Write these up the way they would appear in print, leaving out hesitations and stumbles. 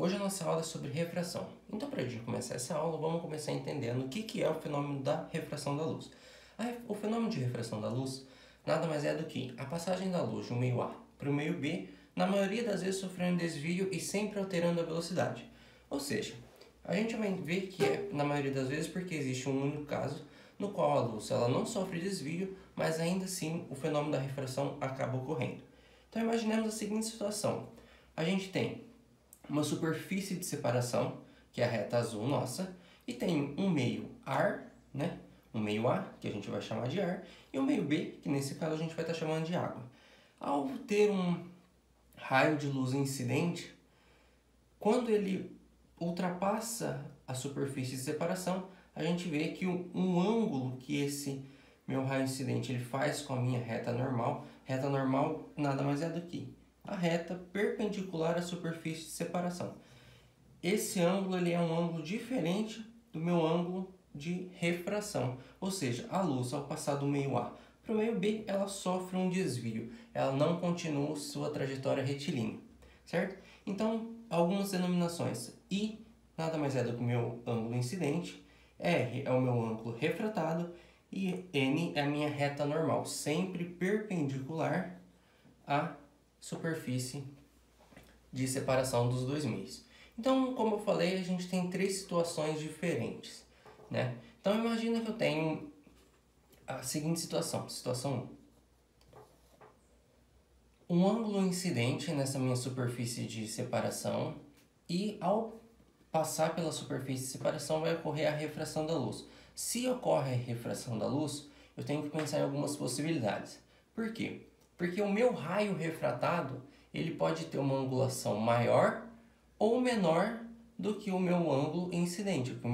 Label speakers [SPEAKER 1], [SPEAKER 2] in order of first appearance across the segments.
[SPEAKER 1] Hoje a nossa aula é sobre refração. Então, para a gente começar essa aula, vamos começar entendendo o que é o fenômeno da refração da luz. O fenômeno de refração da luz nada mais é do que a passagem da luz de um meio A para o meio B, na maioria das vezes sofrendo desvio e sempre alterando a velocidade. Ou seja, a gente vai ver que é na maioria das vezes porque existe um único caso no qual a luz ela não sofre desvio, mas ainda assim o fenômeno da refração acaba ocorrendo. Então imaginemos a seguinte situação. A gente tem uma superfície de separação, que é a reta azul nossa, e tem um meio ar, né? Um meio A, que a gente vai chamar de ar, e um meio B, que nesse caso a gente vai estar chamando de água. Ao ter um raio de luz incidente, quando ele ultrapassa a superfície de separação, a gente vê que um ângulo que esse meu raio incidente ele faz com a minha reta normal nada mais é do que a reta perpendicular à superfície de separação. Esse ângulo ele é um ângulo diferente do meu ângulo de refração, ou seja, a luz ao passar do meio A para o meio B, ela sofre um desvio, ela não continua sua trajetória retilínea, certo? Então, algumas denominações. I nada mais é do que o meu ângulo incidente, R é o meu ângulo refratado e N é a minha reta normal, sempre perpendicular à superfície de separação dos dois meios. Então, como eu falei, a gente tem três situações diferentes, né? Então, imagina que eu tenho a seguinte situação. Situação 1. Um ângulo incidente nessa minha superfície de separação e ao passar pela superfície de separação vai ocorrer a refração da luz. Se ocorre a refração da luz, eu tenho que pensar em algumas possibilidades. Por quê? Porque o meu raio refratado ele pode ter uma angulação maior ou menor do que o meu ângulo incidente. Porque o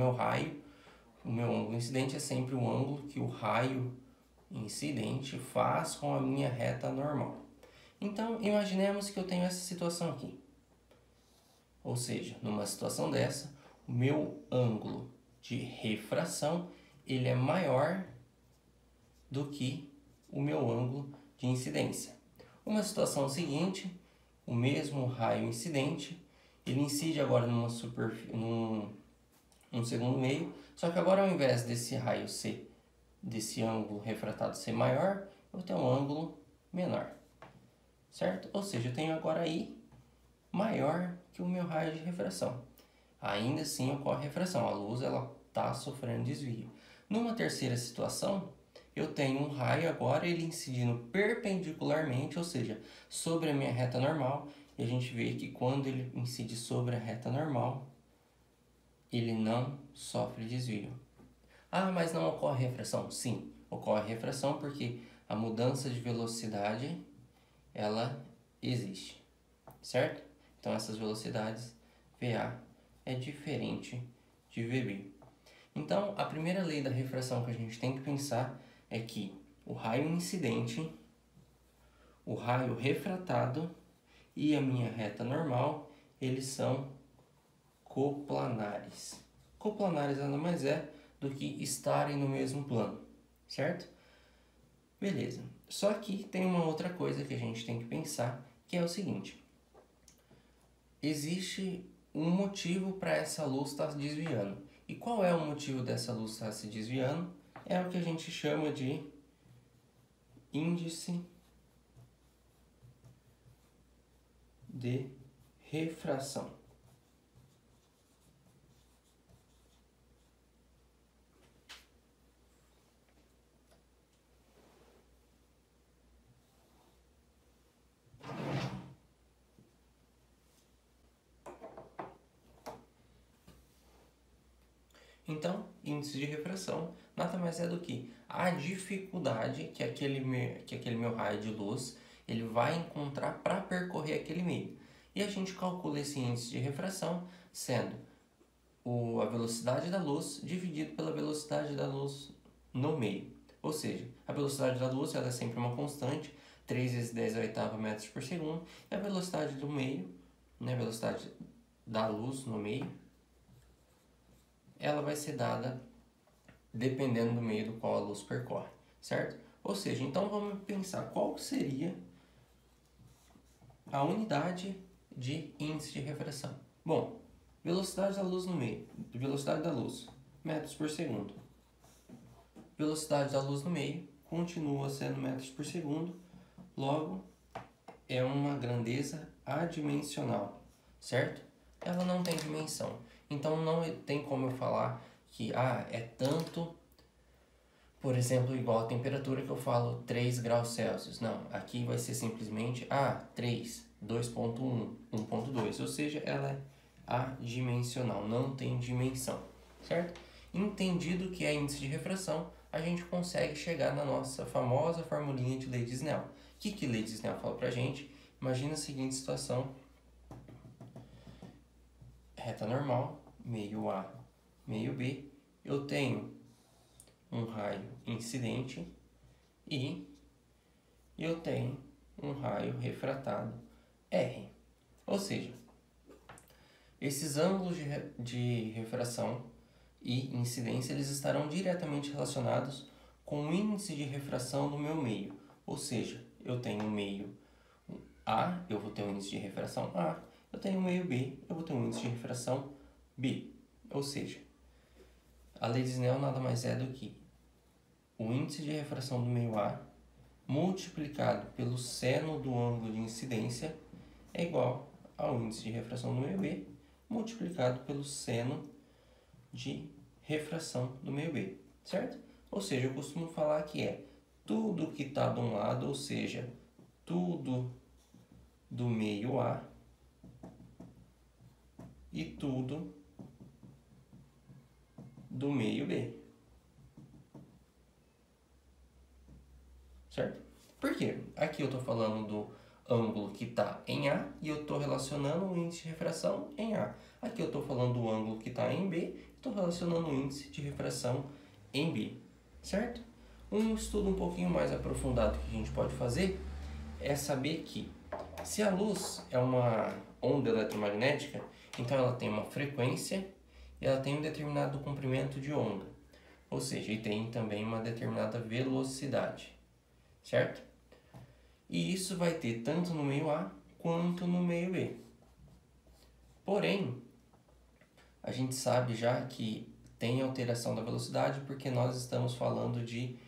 [SPEAKER 1] meu ângulo incidente é sempre o ângulo que o raio incidente faz com a minha reta normal. Então, imaginemos que eu tenho essa situação aqui. Ou seja, numa situação dessa, o meu ângulo de refração ele é maior do que o meu ângulo de incidência. Uma situação seguinte, o mesmo raio incidente, ele incide agora num segundo meio, só que agora ao invés desse raio ser, desse ângulo refratado ser maior, eu tenho um ângulo menor, certo? Ou seja, eu tenho agora I maior que o meu raio de refração. Ainda assim ocorre refração, a luz ela está sofrendo desvio. Numa terceira situação, eu tenho um raio agora ele incidindo perpendicularmente, ou seja, sobre a minha reta normal, e a gente vê que quando ele incide sobre a reta normal, ele não sofre desvio. Ah, mas não ocorre refração? Sim, ocorre refração porque a mudança de velocidade, ela existe, certo? Então essas velocidades, VA é diferente de VB. Então a primeira lei da refração que a gente tem que pensar é que o raio incidente, o raio refratado e a minha reta normal, eles são coplanares. Coplanares nada mais é do que estarem no mesmo plano, certo? Beleza. Só que tem uma outra coisa que a gente tem que pensar, que é o seguinte. Existe um motivo para essa luz estar se desviando. E qual é o motivo dessa luz estar se desviando? É o que a gente chama de índice de refração. Então, índice de refração nada mais é do que a dificuldade que aquele meu raio de luz ele vai encontrar para percorrer aquele meio. E a gente calcula esse índice de refração sendo a velocidade da luz dividido pela velocidade da luz no meio. Ou seja, a velocidade da luz ela é sempre uma constante, 3 vezes 10 a oitava metros por segundo, e a velocidade do meio, né, a velocidade da luz no meio, ela vai ser dada dependendo do meio do qual a luz percorre, certo? Ou seja, então vamos pensar qual seria a unidade de índice de refração. Bom, velocidade da luz no meio, velocidade da luz, metros por segundo. Velocidade da luz no meio continua sendo metros por segundo, logo é uma grandeza adimensional, certo? Ela não tem dimensão, então não tem como eu falar que é tanto, por exemplo, igual a temperatura que eu falo 3 graus Celsius. Não, aqui vai ser simplesmente 3, 2.1, 1.2, ou seja, ela é adimensional, não tem dimensão, certo? Entendido que é índice de refração, a gente consegue chegar na nossa famosa formulinha de lei de Snell. O que lei de Snell fala pra gente? Imagina a seguinte situação: reta normal, meio A, meio B, eu tenho um raio incidente e eu tenho um raio refratado R. Ou seja, esses ângulos de refração e incidência eles estarão diretamente relacionados com o índice de refração do meu meio. Ou seja, eu tenho um meio A, eu vou ter um índice de refração A. Eu tenho um meio B, eu vou ter um índice de refração B. Ou seja, a lei de Snell nada mais é do que o índice de refração do meio A multiplicado pelo seno do ângulo de incidência é igual ao índice de refração do meio B multiplicado pelo seno de refração do meio B, certo? Ou seja, eu costumo falar que é tudo que está de um lado, ou seja, tudo do meio A e tudo do meio B, certo? Por quê? Aqui eu estou falando do ângulo que está em A e eu estou relacionando o índice de refração em A. Aqui eu estou falando do ângulo que está em B e estou relacionando o índice de refração em B, certo? Um estudo um pouquinho mais aprofundado que a gente pode fazer é saber que se a luz é uma onda eletromagnética, então ela tem uma frequência e ela tem um determinado comprimento de onda, ou seja, e tem também uma determinada velocidade, certo? E isso vai ter tanto no meio A quanto no meio B. Porém, a gente sabe já que tem alteração da velocidade porque nós estamos falando de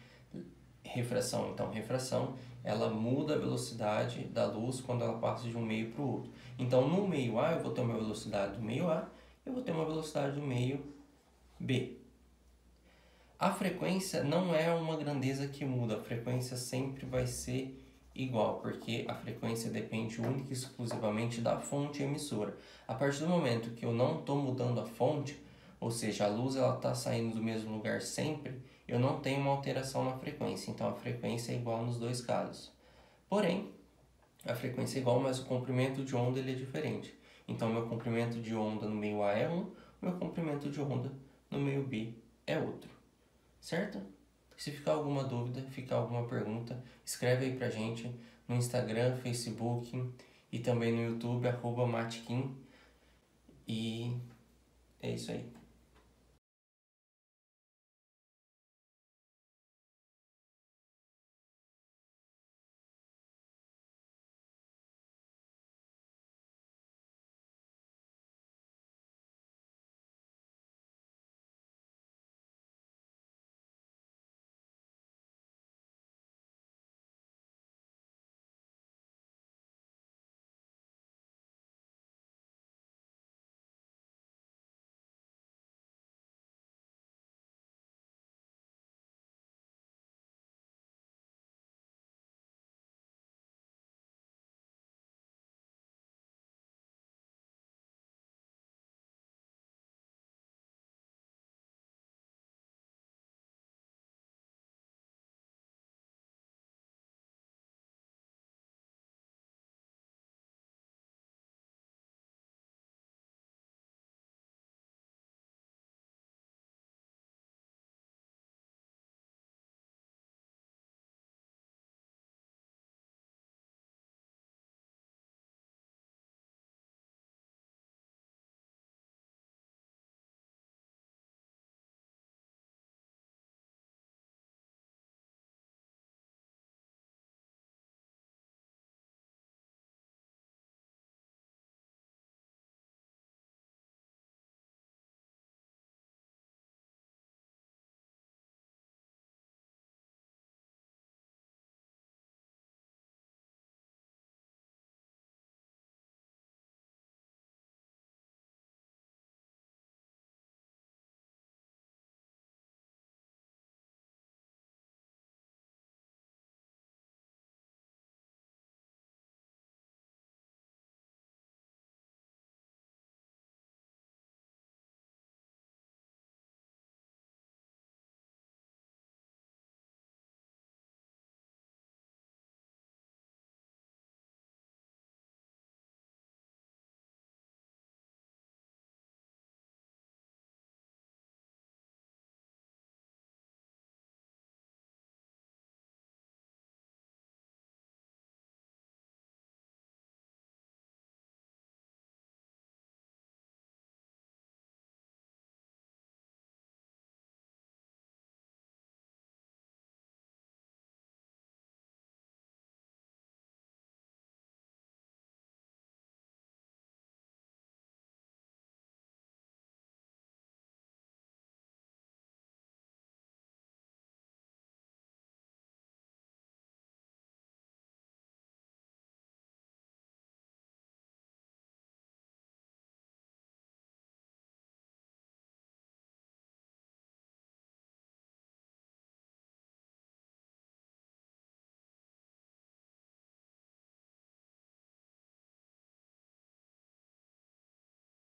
[SPEAKER 1] refração. Então, refração, ela muda a velocidade da luz quando ela passa de um meio para o outro. Então, no meio A, eu vou ter uma velocidade do meio A, eu vou ter uma velocidade do meio B. A frequência não é uma grandeza que muda, a frequência sempre vai ser igual, porque a frequência depende única e exclusivamente da fonte emissora. A partir do momento que eu não estou mudando a fonte, ou seja, a luz está saindo do mesmo lugar sempre, eu não tenho uma alteração na frequência, então a frequência é igual nos dois casos. Porém, a frequência é igual, mas o comprimento de onda ele é diferente. Então, meu comprimento de onda no meio A é um, meu comprimento de onda no meio B é outro. Certo? Se ficar alguma dúvida, ficar alguma pergunta, escreve aí pra gente no Instagram, Facebook e também no YouTube, @matkin. E é isso aí.